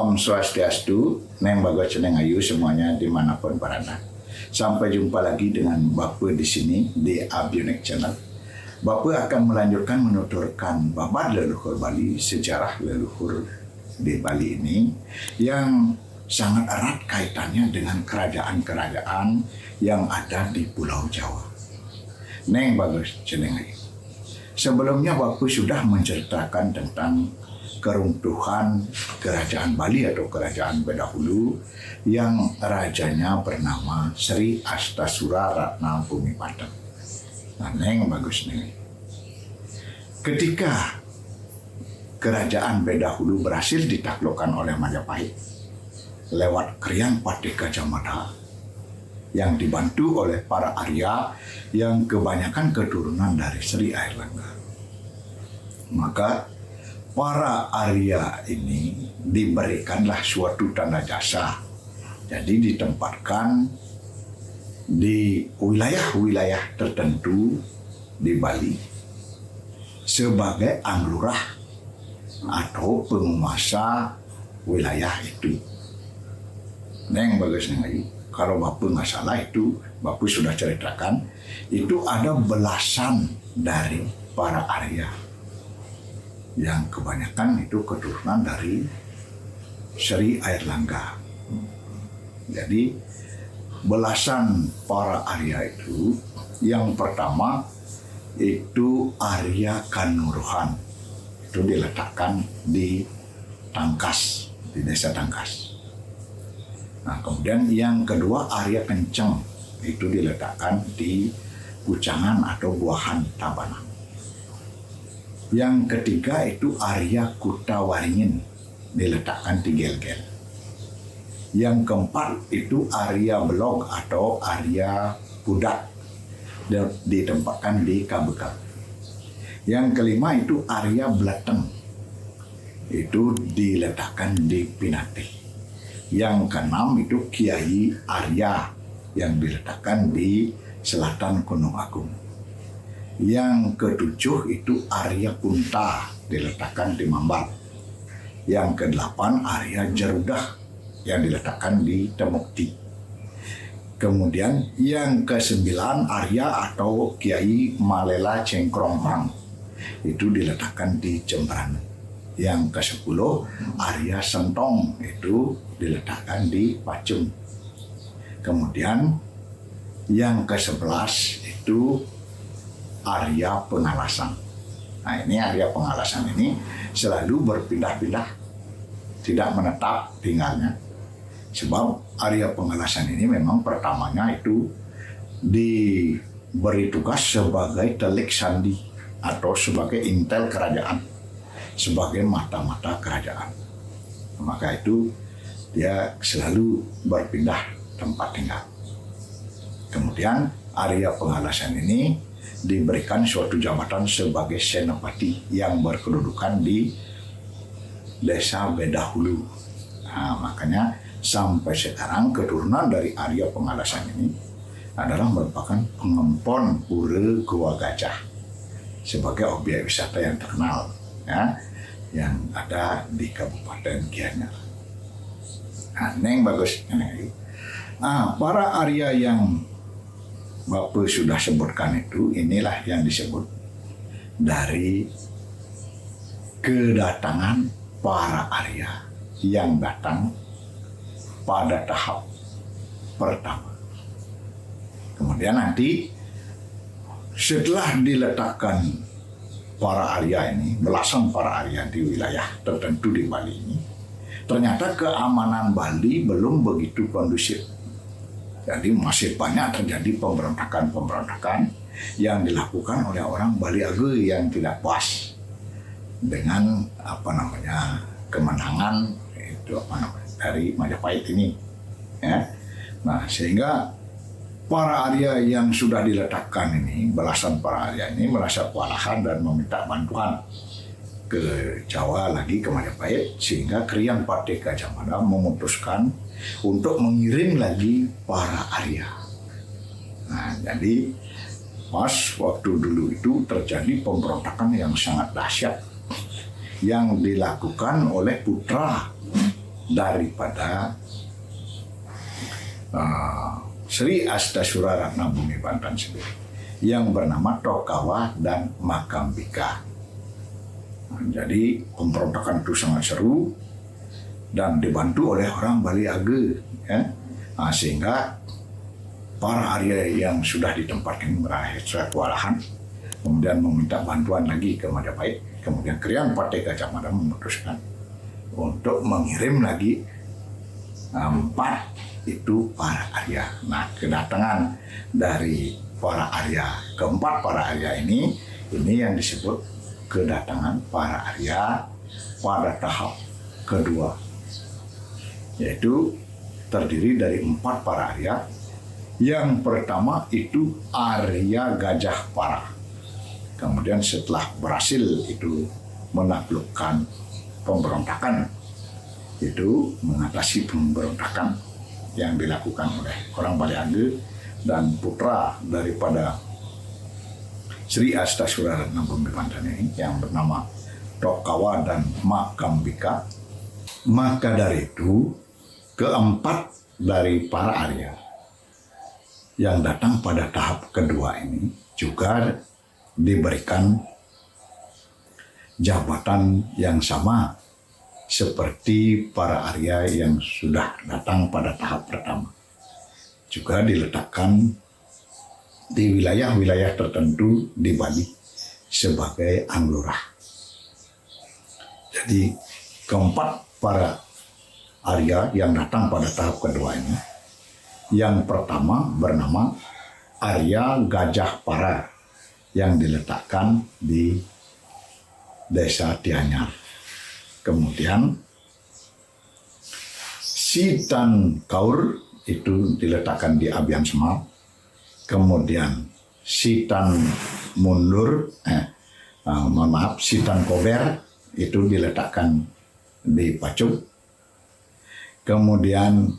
Om Swastiastu, Neng Bagus Ceneng Ayu semuanya dimanapun berada. Sampai jumpa lagi dengan Bapak di sini di Abionic Channel. Bapak akan melanjutkan menuturkan babat leluhur Bali, sejarah leluhur di Bali ini yang sangat erat kaitannya dengan kerajaan-kerajaan yang ada di Pulau Jawa. Neng Bagus Ceneng Ayu. Sebelumnya Bapak sudah menceritakan tentang keruntuhan kerajaan Bali atau kerajaan Bedahulu yang rajanya bernama Sri Astasura Ratna Bumipatan. Nah, Neng Bagus Neng. Ketika kerajaan Bedahulu berhasil ditaklukkan oleh Majapahit lewat Krian Pati Gajah Mada yang dibantu oleh para Arya yang kebanyakan keturunan dari Sri Airlangga, maka para Arya ini diberikanlah suatu tanda jasa. Jadi ditempatkan di wilayah-wilayah tertentu di Bali sebagai anglurah atau penguasa wilayah itu. Neng Bagus Neng Ayu, kalau Bapak nggak salah itu, Bapak sudah ceritakan, itu ada belasan dari para Arya yang kebanyakan itu keturunan dari Sri Airlangga. Jadi belasan para Arya itu, yang pertama itu Arya Kanuruhan, itu diletakkan di Tangkas, di desa Tangkas. Nah, kemudian yang kedua Arya Kenceng, itu diletakkan di Kucangan atau Buahan Tabanan. Yang ketiga itu Arya Kutawaringin, diletakkan di Gel-Gel. Yang keempat itu Arya Belog atau Arya Pudak, ditempatkan di Kabekab. Yang kelima itu Arya Blateng, itu diletakkan di Pinate. Yang keenam itu Kiai Arya yang diletakkan di selatan Gunung Agung. Yang ketujuh itu Arya Punta, diletakkan di Mambat. Yang kedelapan Arya Jerudah yang diletakkan di Temukti. Kemudian yang kesembilan Arya atau Kiai Malela Cengkrongrang, itu diletakkan di Jembrana. Yang kesepuluh Arya Sentong, itu diletakkan di Pacung. Kemudian yang ke-11 itu Arya Pengalasan. Nah, ini Arya Pengalasan ini selalu berpindah-pindah, tidak menetap tinggalnya. Sebab Arya Pengalasan ini memang pertamanya itu diberi tugas sebagai telik sandi atau sebagai intel kerajaan, sebagai mata-mata kerajaan. Maka itu dia selalu berpindah tempat tinggal. Kemudian Arya Pengalasan ini diberikan suatu jabatan sebagai senopati yang berkedudukan di desa Bedahulu. Nah, makanya sampai sekarang keturunan dari Arya Pengalasan ini adalah merupakan pengempon Pura Goa Gajah sebagai objek wisata yang terkenal, ya, yang ada di Kabupaten Gianyar. Nah, Neng Bagus Neng Ayu. Nah, para Arya yang Bapak sudah sebutkan itu, inilah yang disebut dari kedatangan para Arya yang datang pada tahap pertama. Kemudian nanti setelah diletakkan para Arya ini, belasan para Arya di wilayah tertentu di Bali ini, ternyata keamanan Bali belum begitu kondusif. Jadi masih banyak terjadi pemberontakan-pemberontakan yang dilakukan oleh orang Bali Age yang tidak puas dengan kemenangan itu dari Majapahit ini, ya. Nah, sehingga para Arya yang sudah diletakkan ini, belasan para Arya ini merasa kewalahan dan meminta bantuan ke Jawa lagi, ke Majapahit, sehingga Krian Pati Gajah Mada memutuskan untuk mengirim lagi para Arya. Nah, jadi pas waktu dulu itu terjadi pemberontakan yang sangat dahsyat yang dilakukan oleh putra daripada Sri Astasura Ratna Bumi Banten sendiri yang bernama Tokawa dan Makambika. Nah, jadi pemberontakan itu sangat seru dan dibantu oleh orang Bali Age, ya. Nah, sehingga para Arya yang sudah ditempatkan meraih kewalahan kemudian meminta bantuan lagi ke Majapahit. Kemudian Krian Pate Gajah Mada memutuskan untuk mengirim lagi 4 itu para Arya. Nah, kedatangan dari para Arya, keempat para Arya ini yang disebut kedatangan para Arya pada tahap kedua, yaitu terdiri dari 4 para Arya. Yang pertama itu Arya Gajah Para. Kemudian setelah berhasil itu menaklukkan pemberontakan, itu mengatasi pemberontakan yang dilakukan oleh orang Bali Age dan putra daripada Sri Astasura Ratna Bumi Banten ini yang bernama Tokawa dan Makambika. Maka dari itu keempat dari para Arya yang datang pada tahap kedua ini juga diberikan jabatan yang sama seperti para Arya yang sudah datang pada tahap pertama. Juga diletakkan di wilayah-wilayah tertentu di Bali sebagai anglurah. Jadi keempat para Arya yang datang pada tahap kedua ini, yang pertama bernama Arya Gajah Para yang diletakkan di Desa Tianyar. Kemudian Sitan Kaur itu diletakkan di Abian Semal. Kemudian Sitan Sitan Kober itu diletakkan di Pacung. Kemudian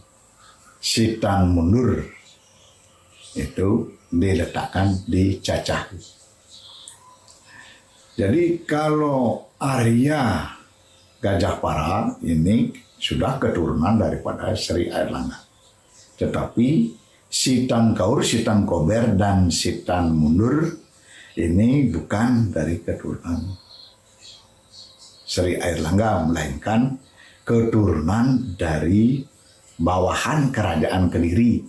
Sitan Mundur itu diletakkan di Cacah. Jadi kalau Arya Gajah Para ini sudah keturunan daripada Sri Airlangga. Tetapi Sitan Kaur, Sitan Kober, dan Sitan Mundur ini bukan dari keturunan Sri Airlangga, melainkan keturunan dari bawahan Kerajaan Kediri.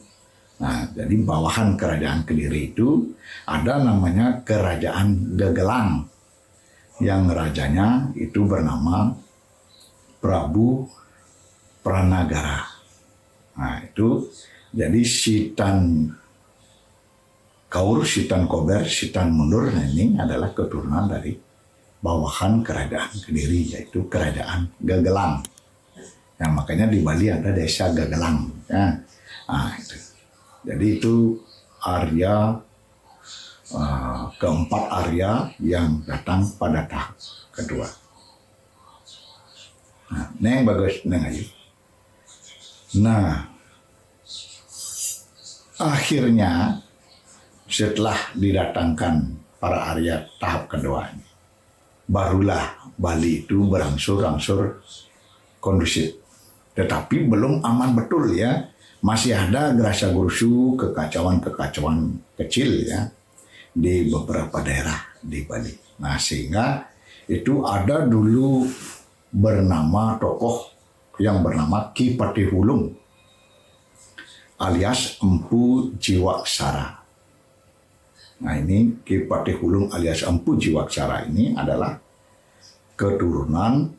Nah, jadi bawahan Kerajaan Kediri itu ada namanya Kerajaan Gegelang, yang rajanya itu bernama Prabu Pranagara. Nah, itu jadi Sitan Kaur, Sitan Kober, Sitan Mundur, nah ini adalah keturunan dari bawahan Kerajaan Kediri, yaitu Kerajaan Gegelang. Yang makanya di Bali ada desa Gegelang. Ya. Nah, itu. Jadi itu Arya, keempat Arya yang datang pada tahap kedua. Nah, neng bagus, neng aja. Nah, akhirnya setelah didatangkan para Arya tahap kedua ini, barulah Bali itu berangsur-angsur kondusif. Tetapi belum aman betul ya. Masih ada gerasa gerusu, kekacauan-kekacauan kecil ya di beberapa daerah di Bali. Nah, sehingga itu ada dulu bernama tokoh yang bernama Ki Patihulung alias Empu Jiwaksara. Nah, ini Ki Patihulung alias Empu Jiwaksara ini adalah keturunan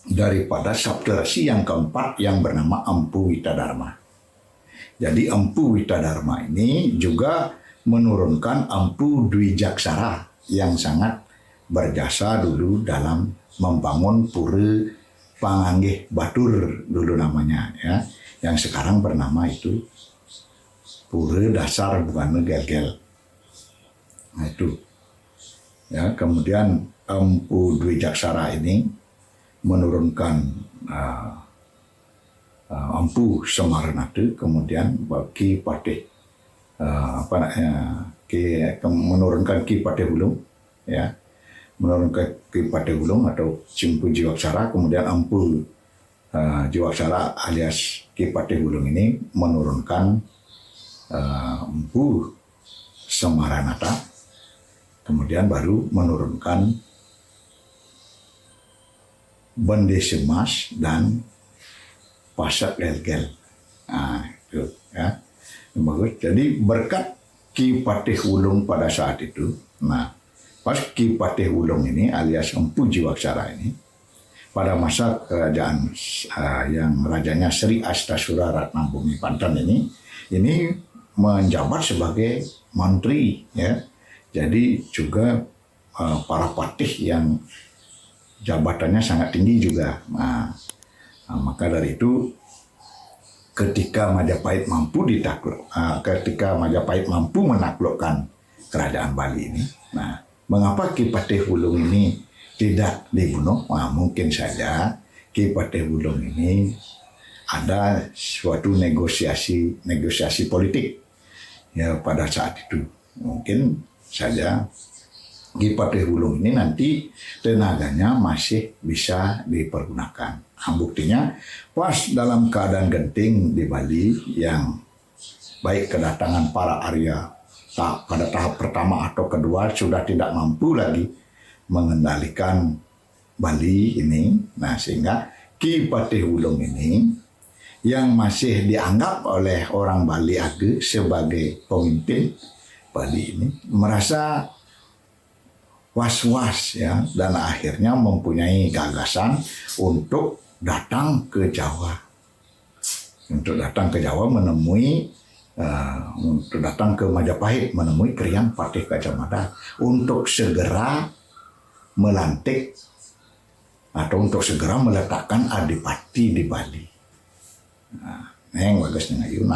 daripada Saptarsi yang keempat yang bernama Empu Witadharma. Jadi Empu Witadharma ini juga menurunkan Empu Dwijaksara yang sangat berjasa dulu dalam membangun Pura Panganggih Batur dulu namanya ya, yang sekarang bernama itu Pura Dasar Bugana Gel-Gel. Nah itu ya, kemudian Empu Dwijaksara ini menurunkan Empu Semaranate, kemudian Ki Patih menurunkan Ki Patihulung ya, menurunkan Ki Patihulung atau Empu Jiwaksara, kemudian Empu Jiwaksara alias Ki Patihulung ini menurunkan Empu Semaranata, kemudian baru menurunkan Bende Semas dan Pasak Gelgel. Nah, itu ya. Bagus. Jadi berkat Ki Patihulung pada saat itu, nah pas Ki Patihulung ini alias Empu Jiwaksara ini pada masa kerajaan yang rajanya Sri Astasura Ratnabumi Panten ini menjabat sebagai mantri ya. Jadi juga para patih yang jabatannya sangat tinggi juga. Nah, maka dari itu ketika Majapahit mampu menaklukkan kerajaan Bali ini, nah mengapa Ki Patihulung ini tidak dibunuh? Nah, mungkin saja Ki Patihulung ini ada suatu negosiasi politik ya pada saat itu. Mungkin saja Ki Patihulung ini nanti tenaganya masih bisa dipergunakan. Nah, buktinya pas dalam keadaan genting di Bali yang baik kedatangan para Arya pada tahap pertama atau kedua sudah tidak mampu lagi mengendalikan Bali ini. Nah, sehingga Ki Patihulung ini yang masih dianggap oleh orang Bali Age sebagai pemimpin Bali ini merasa was-was ya, dan akhirnya mempunyai gagasan untuk datang ke Jawa. Untuk datang ke Jawa untuk datang ke Majapahit menemui Krian Patih Gajah Mada untuk segera melantik atau untuk segera meletakkan adipati di Bali. Nah,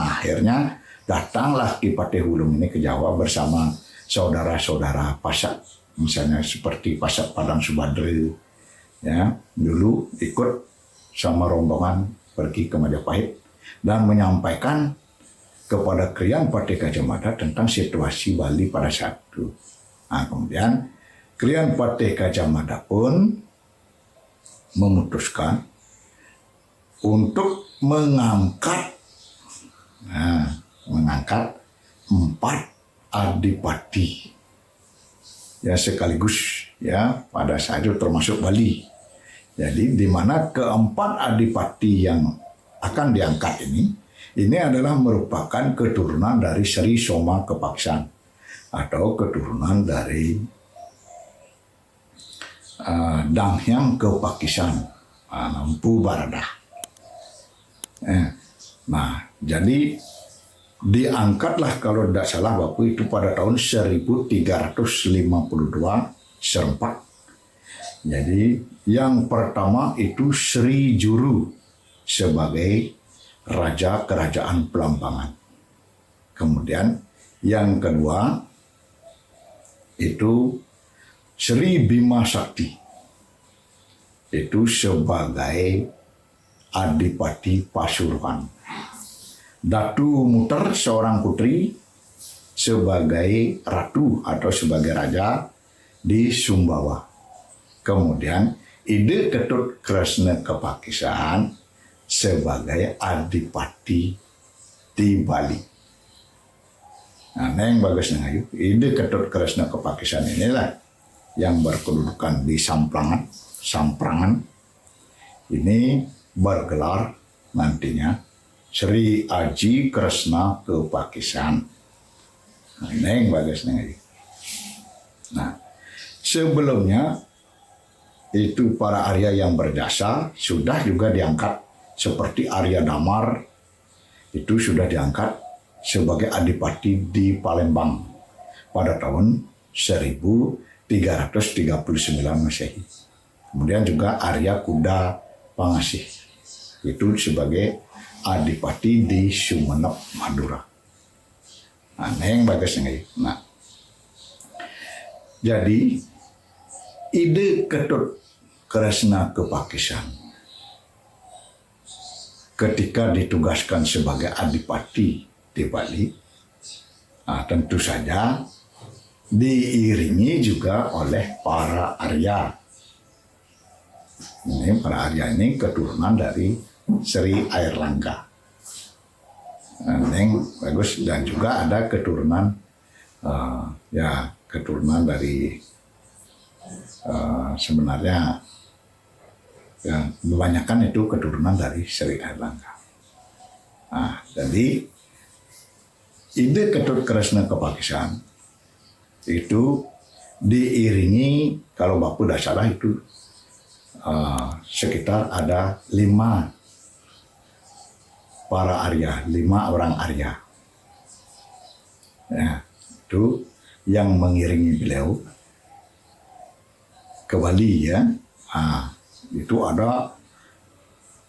akhirnya datanglah Ki Patihulung ini ke Jawa bersama saudara-saudara Pasak, misalnya seperti Pasak Padang Subadri, ya dulu ikut sama rombongan pergi ke Majapahit dan menyampaikan kepada Krian Patih Gajah Mada tentang situasi Bali pada saat itu. Nah, kemudian Krian Patih Gajah Mada pun memutuskan untuk mengangkat 4 adipati ya sekaligus ya pada saat itu termasuk Bali. Jadi di mana keempat adipati yang akan diangkat ini adalah merupakan keturunan dari Sri Soma Kepaksan atau keturunan dari Danghyang Kepakisan, Empu Baradah. Nah, jadi diangkatlah kalau tidak salah Bapak itu pada tahun 1352 Serempak. Jadi yang pertama itu Sri Juru sebagai Raja Kerajaan Pelambangan. Kemudian yang kedua itu Sri Bima Sakti itu sebagai Adipati Pasuruan. Datu Muter seorang putri sebagai ratu atau sebagai raja di Sumbawa. Kemudian Ide Ketut Kresna Kepakisan sebagai adipati di Bali. Nah, yang bagus nih, Ide Ketut Kresna Kepakisan inilah yang berkedudukan di Samprangan. Ini bergelar nantinya Sri Aji Kresna Kepakisan. Nah, ini yang bagus nih. Nah, sebelumnya itu para Arya yang berjasa sudah juga diangkat seperti Arya Damar itu sudah diangkat sebagai adipati di Palembang pada tahun 1339 Masehi. Kemudian juga Arya Kuda Pangasih itu sebagai adipati di Sumenep, Madura. Nah, yang bagus nih. Nah, jadi Ide Ketut Kresna Kepakisan ketika ditugaskan sebagai adipati di Bali, nah, tentu saja diiringi juga oleh para Arya. Ini para Arya ini keturunan dari Sri Airlangga. Neng bagus, dan juga ada keturunan keturunan dari sebenarnya yang kebanyakan itu keturunan dari Sri Airlangga. Nah, jadi ide Ketut Kresna Kepakisan itu diiringi, kalau Bapak tidak salah itu sekitar ada 5 para Arya, 5 orang Arya. Ya, itu yang mengiringi beliau ke Bali ya. Nah, itu ada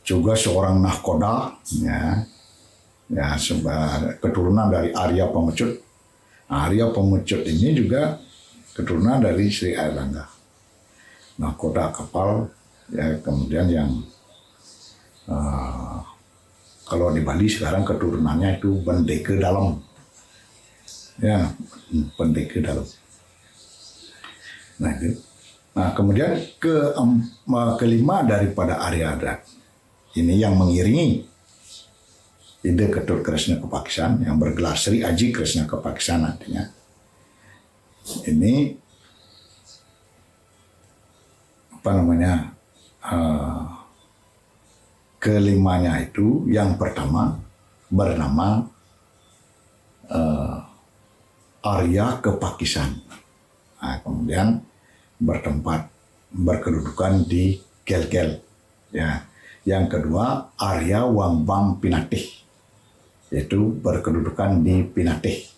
juga seorang nahkoda ya, keturunan dari Arya Pemecut. Nah, Arya Pemecut ini juga keturunan dari Sri Airlangga. Nahkoda kapal ya, kemudian yang kalau di Bali sekarang keturunannya itu Bendeke Dalam. Ya, Bendeke Dalam. Nah, itu. Nah, kemudian kelima daripada Arya Adat ini yang mengiringi ide Ketut Kresna Kepakisan yang bergelar Sri Aji Kresna Kepakisan artinya. Ini apa namanya? Kelimanya itu yang pertama bernama Arya Kepakisan. Nah, kemudian berkedudukan di Gel-Gel. Ya. Yang kedua Arya Wangbang Pinatih, yaitu berkedudukan di Pinatih.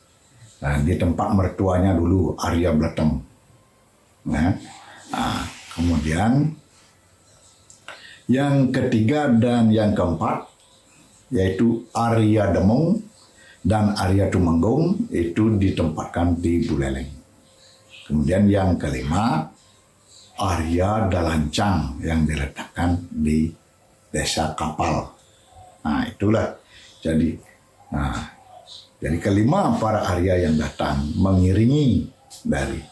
Nah, di tempat mertuanya dulu Arya Bleteng. Nah, kemudian yang ketiga dan yang keempat yaitu Arya Demong dan Arya Tumenggung itu ditempatkan di Buleleng. Kemudian yang kelima Arya Dalancang yang diletakkan di Desa Kapal. Nah, itulah jadi kelima para Arya yang datang mengiringi dari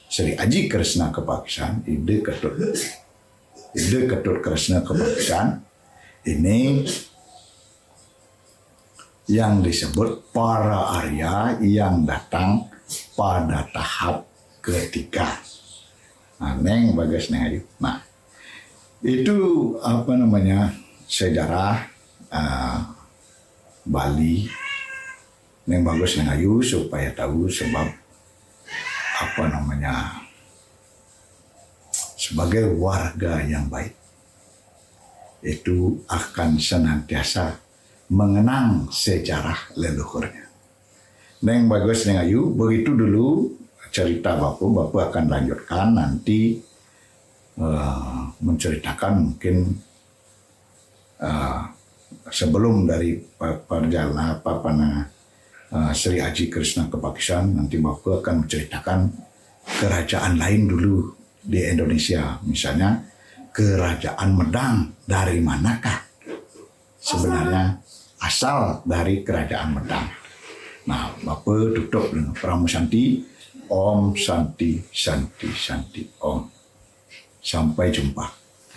Sri Aji Kresna Kepakisan, ide Ketut Kresna Kepakisan ini yang disebut para Arya yang datang pada tahap ketiga. Nah, Neng Bagas Neng Ayu. Nah, itu apa namanya sejarah Bali. Neng Bagas Neng Ayu supaya tahu sebab apa namanya sebagai warga yang baik itu akan senantiasa mengenang sejarah leluhurnya. Neng Bagas Neng Ayu, begitu dulu cerita Bapak akan lanjutkan nanti menceritakan mungkin sebelum dari perjalanan Sri Aji Kresna Kepakisan, nanti Bapak akan menceritakan kerajaan lain dulu di Indonesia, misalnya kerajaan Medang, dari manakah sebenarnya asal dari kerajaan Medang. Nah, Bapak tutup dengan Pramu Santi. Om Santi Santi Santi Om. Sampai jumpa.